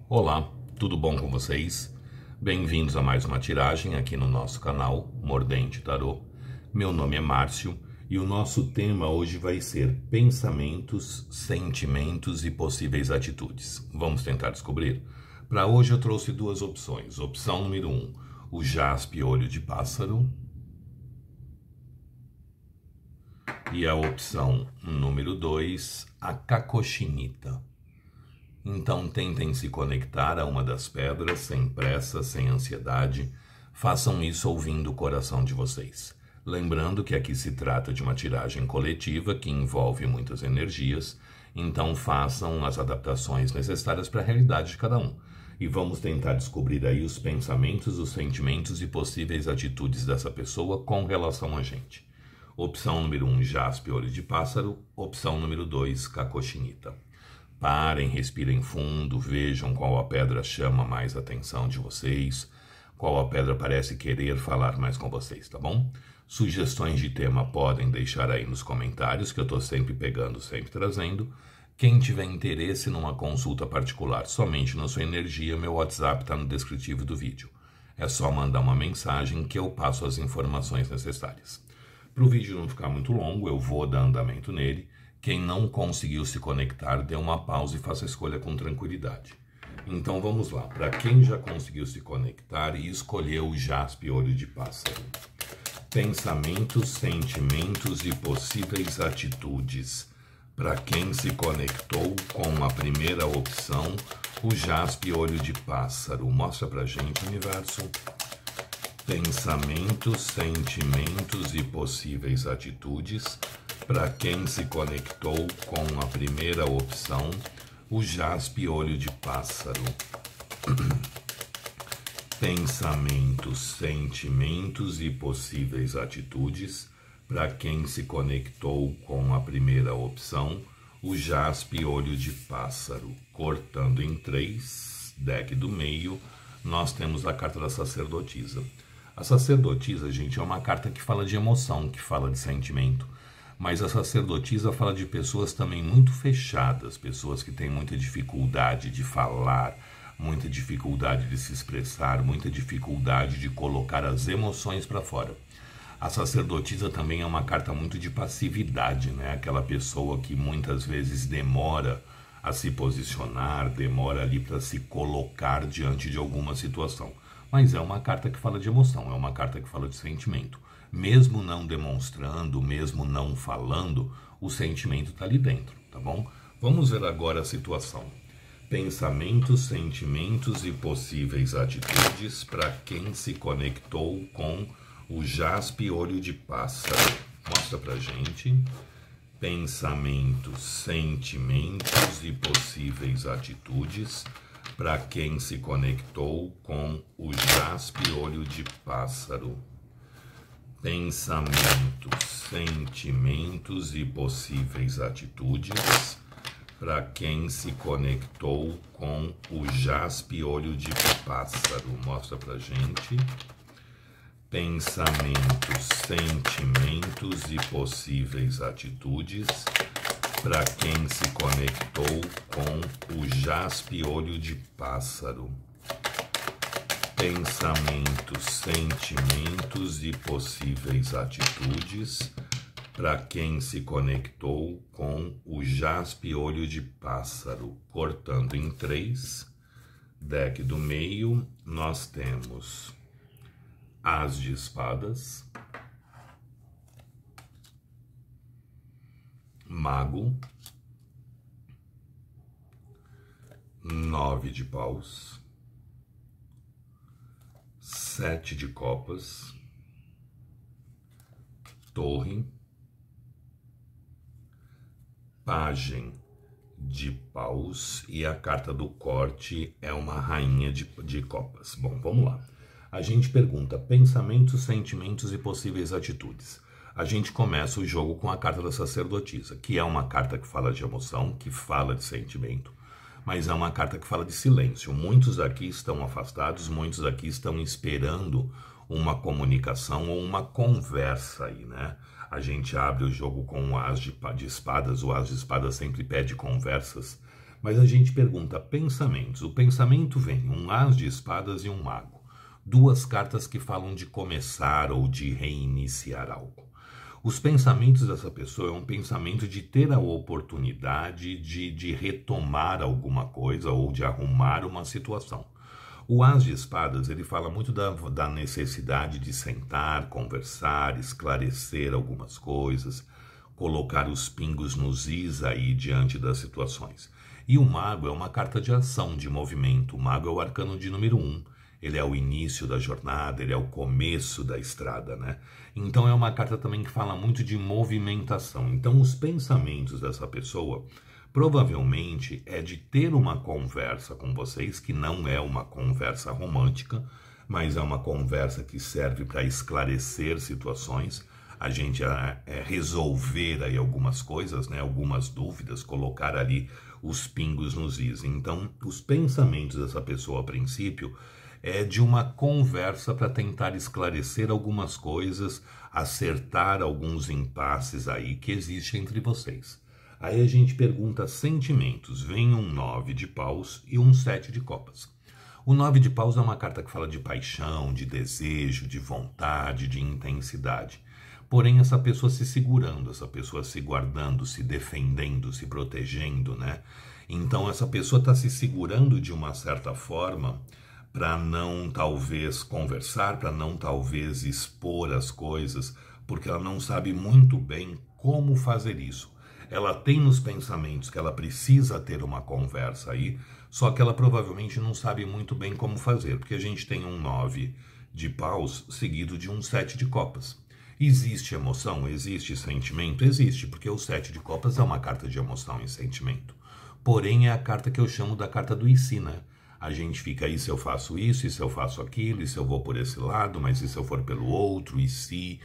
Olá, tudo bom com vocês? Bem-vindos a mais uma tiragem aqui no nosso canal Mordente Tarô. Meu nome é Márcio e o nosso tema hoje vai ser pensamentos, sentimentos e possíveis atitudes. Vamos tentar descobrir? Para hoje eu trouxe duas opções. Opção número 1, o jaspe olho de pássaro. E a opção número 2, a cacochinita. Então tentem se conectar a uma das pedras, sem pressa, sem ansiedade. Façam isso ouvindo o coração de vocês. Lembrando que aqui se trata de uma tiragem coletiva que envolve muitas energias, então façam as adaptações necessárias para a realidade de cada um. E vamos tentar descobrir aí os pensamentos, os sentimentos e possíveis atitudes dessa pessoa com relação a gente. Opção número 1, jaspe olho de pássaro. Opção número 2, cacochinita. Parem, respirem fundo, vejam qual a pedra chama mais a atenção de vocês, qual a pedra parece querer falar mais com vocês, tá bom? Sugestões de tema podem deixar aí nos comentários, que eu tô sempre pegando, sempre trazendo. Quem tiver interesse numa consulta particular somente na sua energia, meu WhatsApp está no descritivo do vídeo. É só mandar uma mensagem que eu passo as informações necessárias. Para o vídeo não ficar muito longo, eu vou dar andamento nele. Quem não conseguiu se conectar, dê uma pausa e faça a escolha com tranquilidade. Então vamos lá. Para quem já conseguiu se conectar e escolheu o jaspe olho de pássaro. Pensamentos, sentimentos e possíveis atitudes. Para quem se conectou com a primeira opção, o jaspe olho de pássaro. Mostra pra gente, universo. Pensamentos, sentimentos e possíveis atitudes. Para quem se conectou com a primeira opção, o jaspe olho de pássaro. Pensamentos, sentimentos e possíveis atitudes. Para quem se conectou com a primeira opção, o jaspe olho de pássaro. Cortando em 3, deck do meio, nós temos a carta da sacerdotisa. A sacerdotisa, gente, é uma carta que fala de emoção, que fala de sentimento. Mas a sacerdotisa fala de pessoas também muito fechadas, pessoas que têm muita dificuldade de falar, muita dificuldade de se expressar, muita dificuldade de colocar as emoções para fora. A sacerdotisa também é uma carta muito de passividade, né? Aquela pessoa que muitas vezes demora a se posicionar, demora ali para se colocar diante de alguma situação. Mas é uma carta que fala de emoção, é uma carta que fala de sentimento. Mesmo não demonstrando, mesmo não falando, o sentimento está ali dentro, tá bom? Vamos ver agora a situação. Pensamentos, sentimentos e possíveis atitudes para quem se conectou com o jaspe olho de pássaro. Mostra pra gente. Pensamentos, sentimentos e possíveis atitudes para quem se conectou com o jaspe olho de pássaro. Pensamentos, sentimentos e possíveis atitudes para quem se conectou com o jaspe olho de pássaro. Mostra pra gente. Pensamentos, sentimentos e possíveis atitudes para quem se conectou com o jaspe olho de pássaro. Pensamentos, sentimentos e possíveis atitudes para quem se conectou com o jaspe olho de pássaro. Cortando em 3, deck do meio, nós temos As de espadas, Mago, 9 de paus, 7 de copas, Torre, Pagem de paus e a carta do corte é uma rainha de copas. Bom, vamos lá. A gente pergunta pensamentos, sentimentos e possíveis atitudes. A gente começa o jogo com a carta da sacerdotisa, que é uma carta que fala de emoção, que fala de sentimento, mas é uma carta que fala de silêncio. Muitos aqui estão afastados, muitos aqui estão esperando uma comunicação ou uma conversa aí, né? A gente abre o jogo com o As de espadas, o As de espadas sempre pede conversas, Mas a gente pergunta pensamentos. O pensamento vem um as de espadas e um mago. Duas cartas que falam de começar ou de reiniciar algo. Os pensamentos dessa pessoa é um pensamento de ter a oportunidade de retomar alguma coisa ou de arrumar uma situação. O as de espadas, ele fala muito da necessidade de sentar, conversar, esclarecer algumas coisas, colocar os pingos nos is aí diante das situações. E o mago é uma carta de ação, de movimento. O mago é o arcano de número 1. Ele é o início da jornada, ele é o começo da estrada, né? Então é uma carta também que fala muito de movimentação. Então os pensamentos dessa pessoa provavelmente é de ter uma conversa com vocês, que não é uma conversa romântica, mas é uma conversa que serve para esclarecer situações, a gente resolver aí algumas coisas, né? Algumas dúvidas, colocar ali os pingos nos is. Então os pensamentos dessa pessoa a princípio é de uma conversa para tentar esclarecer algumas coisas, acertar alguns impasses aí que existem entre vocês. Aí a gente pergunta sentimentos. Vem um 9 de paus e um 7 de copas. O 9 de paus é uma carta que fala de paixão, de desejo, de vontade, de intensidade. Porém, essa pessoa se segurando, essa pessoa se guardando, se defendendo, se protegendo, né? Então essa pessoa está se segurando de uma certa forma para não talvez conversar, para não talvez expor as coisas, porque ela não sabe muito bem como fazer isso. Ela tem nos pensamentos que ela precisa ter uma conversa aí, só que ela provavelmente não sabe muito bem como fazer, porque a gente tem um 9 de paus seguido de um 7 de copas. Existe emoção? Existe sentimento? Existe, porque o 7 de copas é uma carta de emoção e sentimento. Porém, é a carta que eu chamo da carta do e se, né? A gente fica aí se eu faço isso, e se eu faço aquilo, e se eu vou por esse lado, mas e se eu for pelo outro, e se,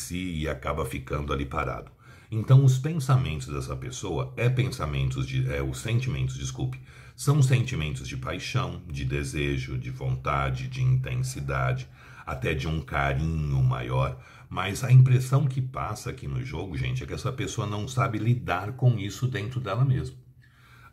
e acaba ficando ali parado. Então os pensamentos dessa pessoa os sentimentos, desculpe, são sentimentos de paixão, de desejo, de vontade, de intensidade, até de um carinho maior, mas a impressão que passa aqui no jogo, gente, é que essa pessoa não sabe lidar com isso dentro dela mesma.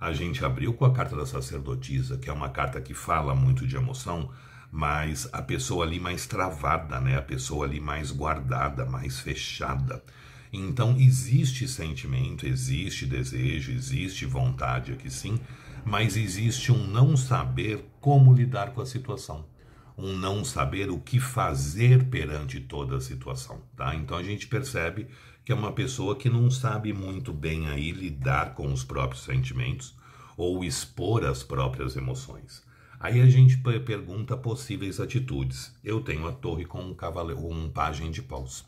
A gente abriu com a carta da sacerdotisa, que é uma carta que fala muito de emoção, mas a pessoa ali mais travada, né? A pessoa ali mais guardada, mais fechada. Então existe sentimento, existe desejo, existe vontade aqui sim, mas existe um não saber como lidar com a situação. Um não saber o que fazer perante toda a situação, tá? Então a gente percebe que é uma pessoa que não sabe muito bem aí lidar com os próprios sentimentos ou expor as próprias emoções. Aí a gente pergunta possíveis atitudes. Eu tenho a torre com um pajem de paus.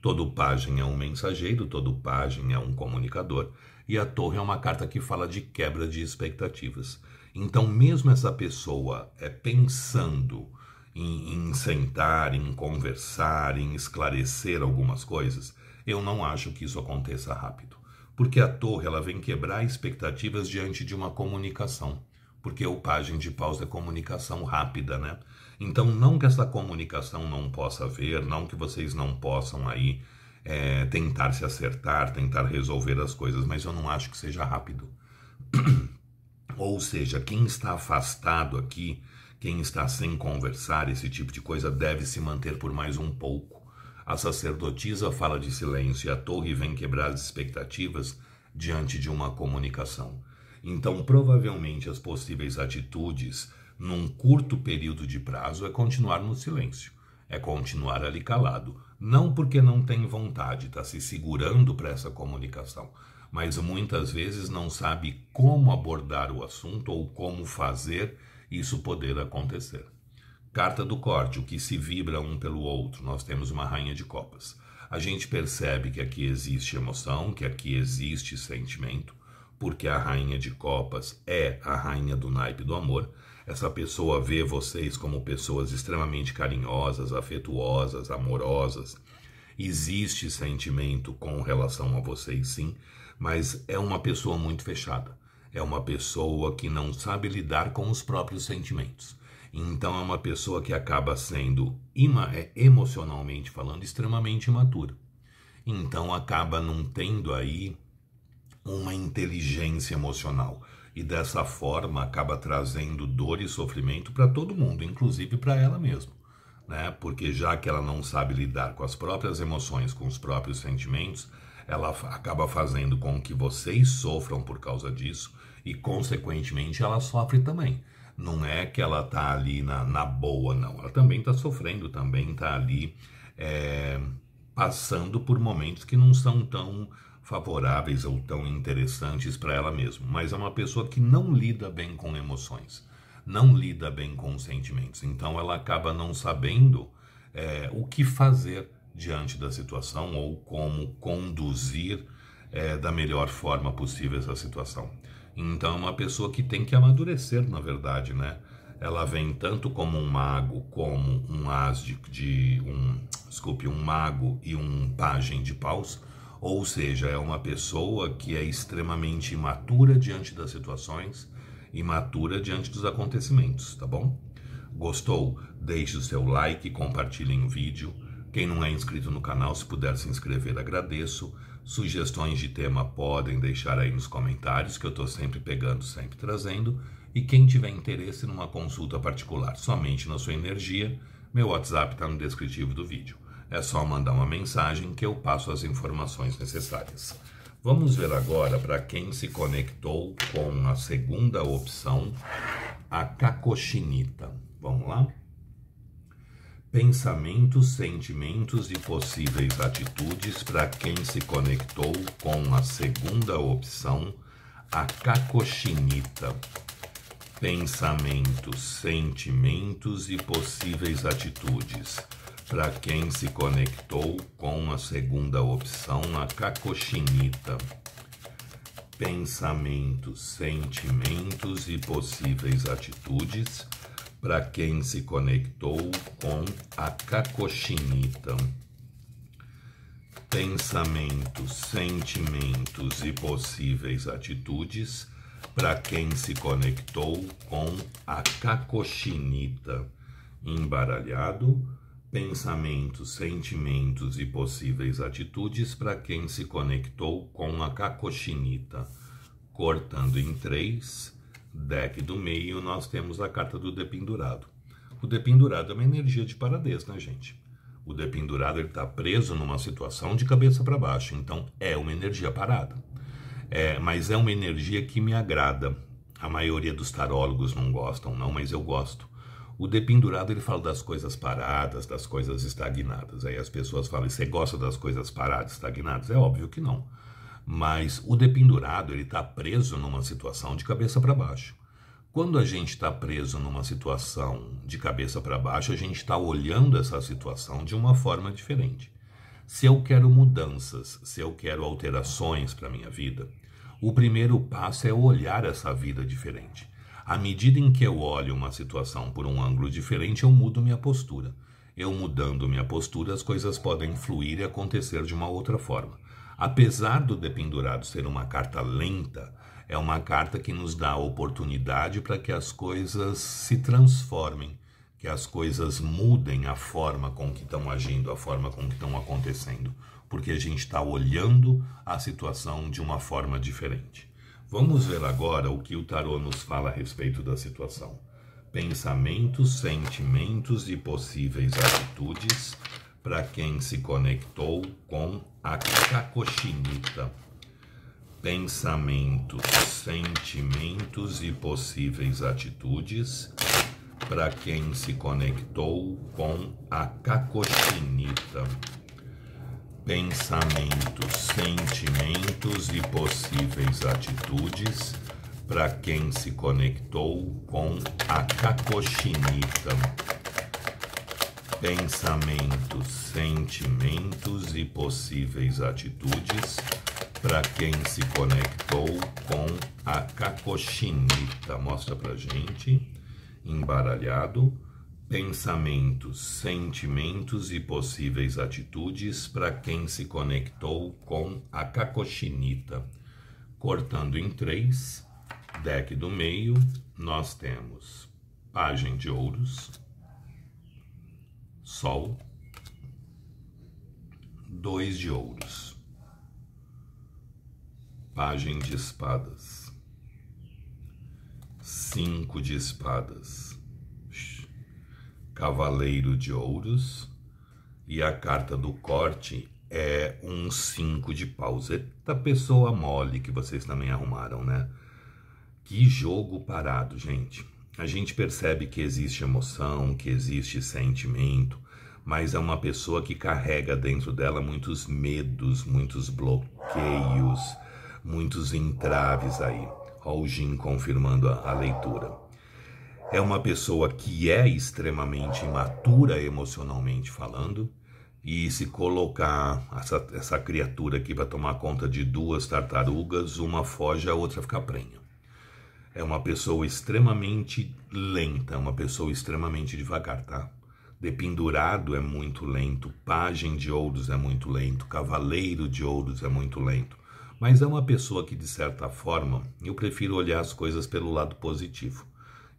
Todo pajem é um mensageiro, todo pajem é um comunicador. E a torre é uma carta que fala de quebra de expectativas. Então mesmo essa pessoa pensando em sentar, em conversar, em esclarecer algumas coisas, eu não acho que isso aconteça rápido. Porque a torre ela vem quebrar expectativas diante de uma comunicação. Porque o pajem de paus é comunicação rápida, né? Então não que essa comunicação não possa haver, não que vocês não possam aí tentar se acertar, tentar resolver as coisas, mas eu não acho que seja rápido. Ou seja, quem está afastado aqui, quem está sem conversar, esse tipo de coisa, deve se manter por mais um pouco. A sacerdotisa fala de silêncio e a torre vem quebrar as expectativas diante de uma comunicação. Então, provavelmente, as possíveis atitudes, num curto período de prazo, é continuar no silêncio. É continuar ali calado. Não porque não tem vontade, está se segurando para essa comunicação, mas muitas vezes não sabe como abordar o assunto ou como fazer isso poder acontecer. Carta do corte, o que se vibra um pelo outro. Nós temos uma rainha de copas. A gente percebe que aqui existe emoção, que aqui existe sentimento, porque a rainha de copas é a rainha do naipe do amor. Essa pessoa vê vocês como pessoas extremamente carinhosas, afetuosas, amorosas. Existe sentimento com relação a vocês, sim, mas é uma pessoa muito fechada. É uma pessoa que não sabe lidar com os próprios sentimentos. Então é uma pessoa que acaba sendo, emocionalmente falando, extremamente imatura. Então acaba não tendo aí uma inteligência emocional. E dessa forma acaba trazendo dor e sofrimento para todo mundo, inclusive para ela mesma, né? Porque já que ela não sabe lidar com as próprias emoções, com os próprios sentimentos, ela acaba fazendo com que vocês sofram por causa disso e, consequentemente, ela sofre também. Não é que ela tá ali na boa, não. Ela também tá sofrendo, também tá ali passando por momentos que não são tão favoráveis ou tão interessantes para ela mesma. Mas é uma pessoa que não lida bem com emoções, não lida bem com sentimentos. Então ela acaba não sabendo o que fazer diante da situação ou como conduzir da melhor forma possível essa situação. Então é uma pessoa que tem que amadurecer, na verdade, né? Ela vem tanto como um mago, como um as um mago e um pajem de paus, ou seja, é uma pessoa que é extremamente imatura diante das situações, imatura diante dos acontecimentos, tá bom? Gostou? Deixe o seu like, compartilhem o vídeo. Quem não é inscrito no canal, se puder se inscrever, agradeço. Sugestões de tema podem deixar aí nos comentários, que eu estou sempre pegando, sempre trazendo. E quem tiver interesse numa consulta particular somente na sua energia, meu WhatsApp está no descritivo do vídeo. É só mandar uma mensagem que eu passo as informações necessárias. Vamos ver agora para quem se conectou com a segunda opção, a cacochinita. Vamos lá? Pensamentos, sentimentos e possíveis atitudes para quem se conectou com a segunda opção, a cacochinita. Pensamentos, sentimentos e possíveis atitudes para quem se conectou com a segunda opção, a cacochinita. Pensamentos, sentimentos e possíveis atitudes para quem se conectou com a cacochinita. Pensamentos, sentimentos e possíveis atitudes para quem se conectou com a cacochinita. Embaralhado, pensamentos, sentimentos e possíveis atitudes para quem se conectou com a cacochinita. Cortando em 3, deck do meio, nós temos a carta do dependurado. O dependurado é uma energia de paradez, né, gente? O dependurado está preso numa situação de cabeça para baixo, então é uma energia parada. Mas é uma energia que me agrada. A maioria dos tarólogos não gostam, não, mas eu gosto. O dependurado, ele fala das coisas paradas, das coisas estagnadas. Aí as pessoas falam, você gosta das coisas paradas, estagnadas? É óbvio que não. Mas o dependurado, ele está preso numa situação de cabeça para baixo. Quando a gente está preso numa situação de cabeça para baixo, a gente está olhando essa situação de uma forma diferente. Se eu quero mudanças, se eu quero alterações para a minha vida, o primeiro passo é olhar essa vida diferente. À medida em que eu olho uma situação por um ângulo diferente, eu mudo minha postura. Eu mudando minha postura, as coisas podem fluir e acontecer de uma outra forma. Apesar do dependurado ser uma carta lenta, é uma carta que nos dá a oportunidade para que as coisas se transformem, que as coisas mudem a forma com que estão agindo, a forma com que estão acontecendo, porque a gente está olhando a situação de uma forma diferente. Vamos ver agora o que o tarô nos fala a respeito da situação. Pensamentos, sentimentos e possíveis atitudes para quem se conectou com a cacochinita. Pensamentos, sentimentos e possíveis atitudes para quem se conectou com a cacochinita. Pensamentos, sentimentos e possíveis atitudes para quem se conectou com a cacochinita. Pensamentos, sentimentos e possíveis atitudes para quem se conectou com a cacochinita. Mostra pra gente. Embaralhado. Pensamentos, sentimentos e possíveis atitudes para quem se conectou com a cacochinita. Cortando em 3, deck do meio, nós temos pajem de ouros, sol, 2 de ouros, Pajem de espadas, 5 de espadas, cavaleiro de ouros, e a carta do corte é um 5 de paus. Eita pessoa mole que vocês também arrumaram, né? Que jogo parado, gente. A gente percebe que existe emoção, que existe sentimento, mas é uma pessoa que carrega dentro dela muitos medos, muitos bloqueios, muitos entraves aí. Ó, o Jin confirmando a leitura. É uma pessoa que é extremamente imatura emocionalmente falando, e se colocar essa criatura aqui para tomar conta de 2 tartarugas, uma foge, a outra fica prenha. É uma pessoa extremamente lenta, uma pessoa extremamente devagar, tá? Dependurado é muito lento, pajem de ouros é muito lento, cavaleiro de ouros é muito lento. Mas é uma pessoa que, de certa forma, eu prefiro olhar as coisas pelo lado positivo.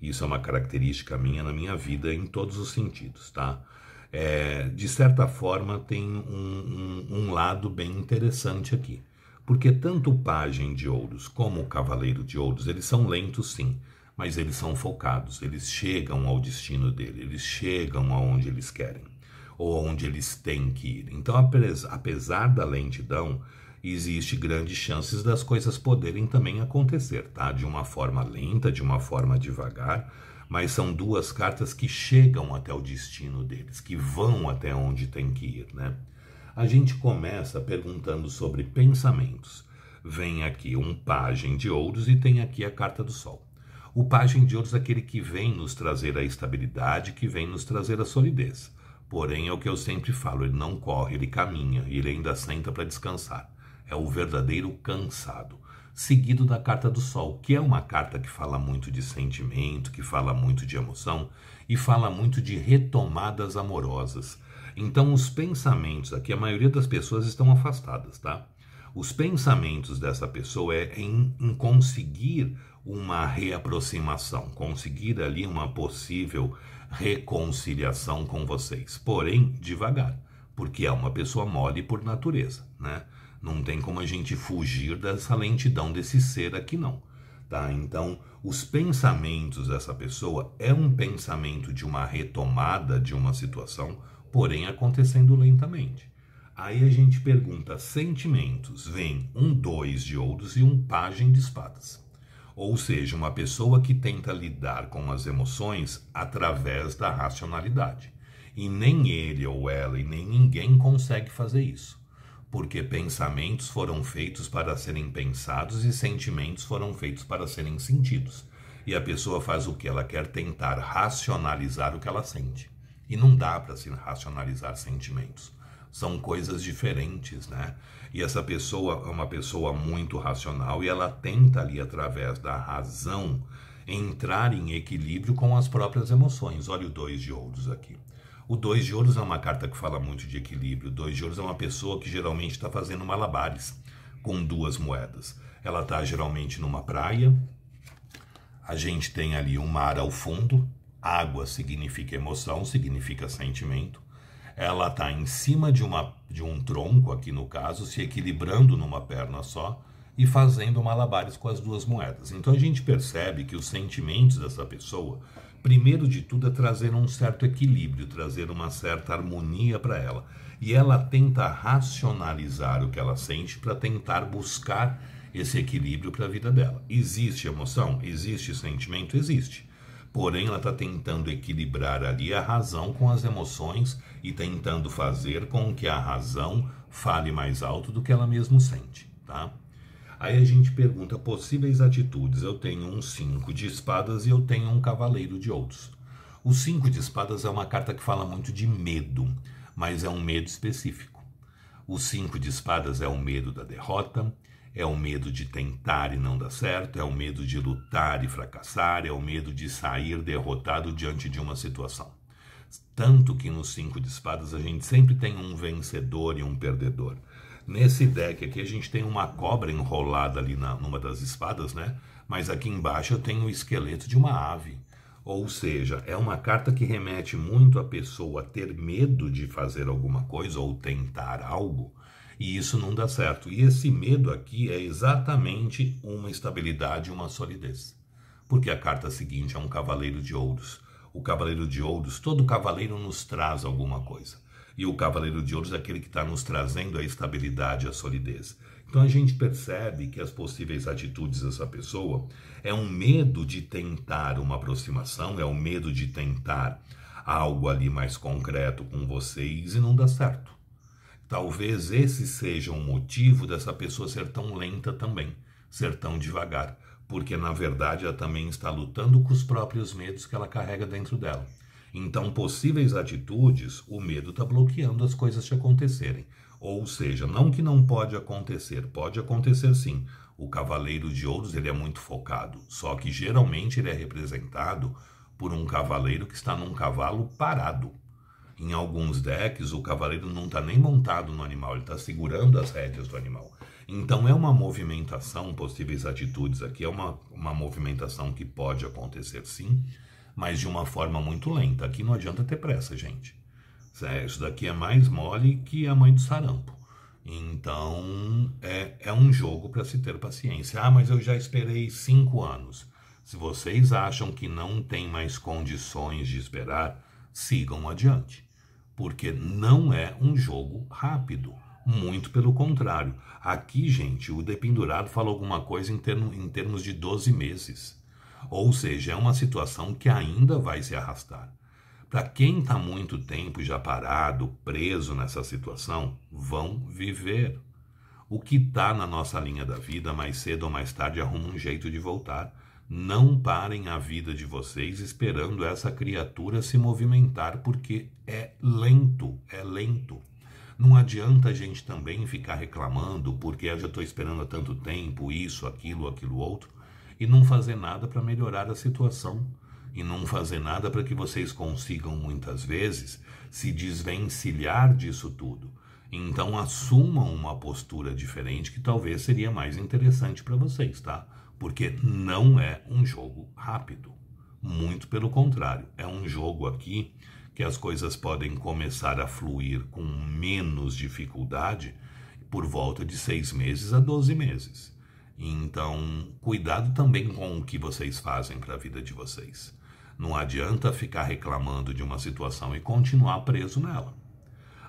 Isso é uma característica minha na minha vida em todos os sentidos, tá? De certa forma, tem um lado bem interessante aqui. Porque tanto o pajem de ouros como o cavaleiro de ouros, eles são lentos sim, mas eles são focados, eles chegam ao destino dele, eles chegam aonde eles querem, ou onde eles têm que ir. Então, apesar da lentidão, existe grandes chances das coisas poderem também acontecer, tá? De uma forma lenta, de uma forma devagar, mas são 2 cartas que chegam até o destino deles, que vão até onde tem que ir, né? A gente começa perguntando sobre pensamentos. Vem aqui um pajem de ouros e tem aqui a carta do sol. O pajem de ouros é aquele que vem nos trazer a estabilidade, que vem nos trazer a solidez. Porém, é o que eu sempre falo, ele não corre, ele caminha, e ele ainda senta para descansar. É o verdadeiro cansado. Seguido da carta do sol, que é uma carta que fala muito de sentimento, que fala muito de emoção e fala muito de retomadas amorosas. Então, os pensamentos, aqui a maioria das pessoas estão afastadas, tá? Os pensamentos dessa pessoa é em conseguir uma reaproximação, conseguir ali uma possível reconciliação com vocês. Porém, devagar, porque é uma pessoa mole por natureza, né? Não tem como a gente fugir dessa lentidão desse ser aqui, não. Tá? Então, os pensamentos dessa pessoa é um pensamento de uma retomada de uma situação, porém acontecendo lentamente. Aí a gente pergunta, sentimentos, vem um 2 de ouros e um pajem de espadas. Ou seja, uma pessoa que tenta lidar com as emoções através da racionalidade. E nem ele ou ela e nem ninguém consegue fazer isso. Porque pensamentos foram feitos para serem pensados e sentimentos foram feitos para serem sentidos. E a pessoa faz o que ela quer, tentar racionalizar o que ela sente. E não dá para se racionalizar sentimentos. São coisas diferentes, né? E essa pessoa é uma pessoa muito racional e ela tenta ali, através da razão, entrar em equilíbrio com as próprias emoções. Olha o 2 de ouros aqui. O 2 de ouros é uma carta que fala muito de equilíbrio. O 2 de ouros é uma pessoa que geralmente está fazendo malabares com 2 moedas. Ela está geralmente numa praia, a gente tem ali um mar ao fundo, água significa emoção, significa sentimento. Ela está em cima de um tronco, aqui no caso, se equilibrando numa perna só e fazendo malabares com as 2 moedas. Então a gente percebe que os sentimentos dessa pessoa, primeiro de tudo, é trazer um certo equilíbrio, trazer uma certa harmonia para ela. E ela tenta racionalizar o que ela sente para tentar buscar esse equilíbrio para a vida dela. Existe emoção? Existe sentimento? Existe. Porém, ela está tentando equilibrar ali a razão com as emoções e tentando fazer com que a razão fale mais alto do que ela mesma sente, tá? Aí a gente pergunta possíveis atitudes. Eu tenho um 5 de espadas e eu tenho um cavaleiro de ouros. O 5 de espadas é uma carta que fala muito de medo, mas é um medo específico. O 5 de espadas é o medo da derrota, é o medo de tentar e não dar certo, é o medo de lutar e fracassar, é o medo de sair derrotado diante de uma situação. Tanto que no 5 de espadas a gente sempre tem um vencedor e um perdedor. Nesse deck aqui a gente tem uma cobra enrolada ali numa das espadas, né? Mas aqui embaixo eu tenho o esqueleto de uma ave. Ou seja, é uma carta que remete muito a pessoa a ter medo de fazer alguma coisa ou tentar algo. E isso não dá certo. E esse medo aqui é exatamente uma estabilidade, uma solidez. Porque a carta seguinte é um cavaleiro de ouros. O cavaleiro de ouros, todo cavaleiro nos traz alguma coisa. E o cavaleiro de ouros é aquele que está nos trazendo a estabilidade, a solidez. Então a gente percebe que as possíveis atitudes dessa pessoa é um medo de tentar uma aproximação, é um medo de tentar algo ali mais concreto com vocês e não dá certo. Talvez esse seja um motivo dessa pessoa ser tão lenta também, ser tão devagar, porque na verdade ela também está lutando com os próprios medos que ela carrega dentro dela. Então, possíveis atitudes, o medo está bloqueando as coisas de acontecerem. Ou seja, não que não pode acontecer sim. O cavaleiro de ouros ele é muito focado, só que geralmente ele é representado por um cavaleiro que está num cavalo parado. Em alguns decks, o cavaleiro não está nem montado no animal, ele está segurando as rédeas do animal. Então é uma movimentação, possíveis atitudes aqui, é uma movimentação que pode acontecer sim, mas de uma forma muito lenta. Aqui não adianta ter pressa, gente. Isso daqui é mais mole que a mãe do sarampo. Então é um jogo para se ter paciência. Ah, mas eu já esperei 5 anos. Se vocês acham que não tem mais condições de esperar, sigam adiante. Porque não é um jogo rápido. Muito pelo contrário. Aqui, gente, o dependurado fala alguma coisa em termos de 12 meses. Ou seja, é uma situação que ainda vai se arrastar. Para quem está muito tempo já parado, preso nessa situação, vão viver. O que está na nossa linha da vida, mais cedo ou mais tarde, arruma um jeito de voltar. Não parem a vida de vocês esperando essa criatura se movimentar, porque é lento, é lento. Não adianta a gente também ficar reclamando, porque eu já estou esperando há tanto tempo, isso, aquilo outro, e não fazer nada para melhorar a situação. E não fazer nada para que vocês consigam, muitas vezes, se desvencilhar disso tudo. Então, assumam uma postura diferente que talvez seria mais interessante para vocês, tá? Porque não é um jogo rápido. Muito pelo contrário, é um jogo aqui que as coisas podem começar a fluir com menos dificuldade por volta de 6 meses a 12 meses. Então, cuidado também com o que vocês fazem para a vida de vocês. Não adianta ficar reclamando de uma situação e continuar preso nela.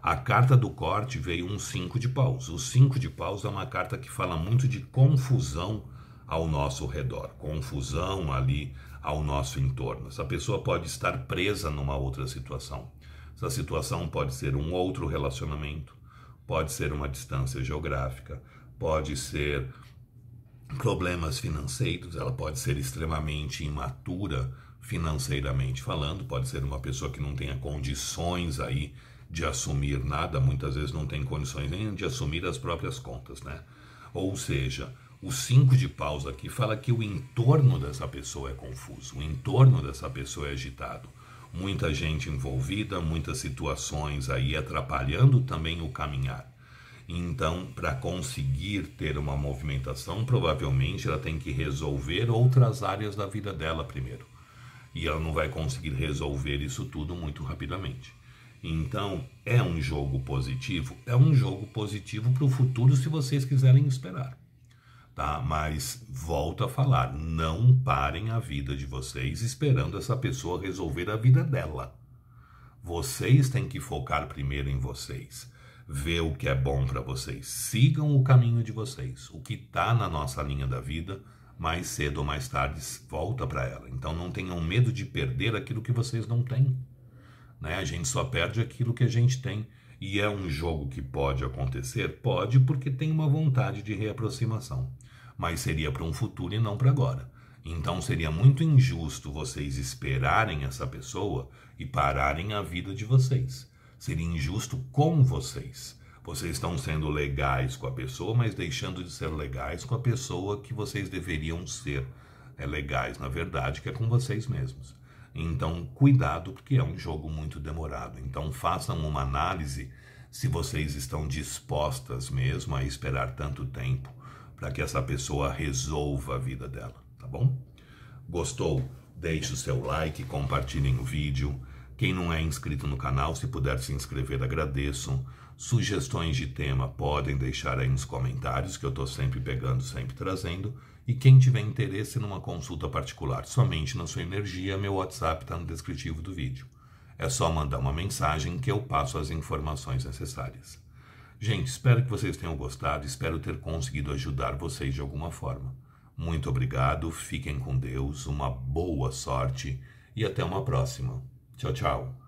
A carta do corte veio um 5 de paus. O 5 de paus é uma carta que fala muito de confusão ao nosso redor, confusão ali ao nosso entorno. Essa pessoa pode estar presa numa outra situação. Essa situação pode ser um outro relacionamento, pode ser uma distância geográfica, pode ser problemas financeiros, ela pode ser extremamente imatura financeiramente falando, pode ser uma pessoa que não tenha condições aí de assumir nada, muitas vezes não tem condições nem de assumir as próprias contas, né? Ou seja, o 5 de paus aqui fala que o entorno dessa pessoa é confuso, o entorno dessa pessoa é agitado. Muita gente envolvida, muitas situações aí atrapalhando também o caminhar. Então, para conseguir ter uma movimentação, provavelmente ela tem que resolver outras áreas da vida dela primeiro. E ela não vai conseguir resolver isso tudo muito rapidamente. Então, é um jogo positivo? É um jogo positivo para o futuro se vocês quiserem esperar. Tá? Mas, volto a falar, não parem a vida de vocês esperando essa pessoa resolver a vida dela. Vocês têm que focar primeiro em vocês. Ver o que é bom para vocês. Sigam o caminho de vocês. O que está na nossa linha da vida, mais cedo ou mais tarde, volta para ela. Então não tenham medo de perder aquilo que vocês não têm. Né? A gente só perde aquilo que a gente tem. E é um jogo que pode acontecer? Pode, porque tem uma vontade de reaproximação. Mas seria para um futuro e não para agora. Então seria muito injusto vocês esperarem essa pessoa e pararem a vida de vocês. Seria injusto com vocês. Vocês estão sendo legais com a pessoa, mas deixando de ser legais com a pessoa que vocês deveriam ser legais, na verdade, que é com vocês mesmos. Então, cuidado, porque é um jogo muito demorado. Então, façam uma análise se vocês estão dispostas mesmo a esperar tanto tempo para que essa pessoa resolva a vida dela, tá bom? Gostou? Deixe o seu like, compartilhem o vídeo. Quem não é inscrito no canal, se puder se inscrever, agradeço. Sugestões de tema podem deixar aí nos comentários, que eu estou sempre pegando, sempre trazendo. E quem tiver interesse numa consulta particular somente na sua energia, meu WhatsApp está no descritivo do vídeo. É só mandar uma mensagem que eu passo as informações necessárias. Gente, espero que vocês tenham gostado, espero ter conseguido ajudar vocês de alguma forma. Muito obrigado, fiquem com Deus, uma boa sorte e até uma próxima. Tchau, tchau.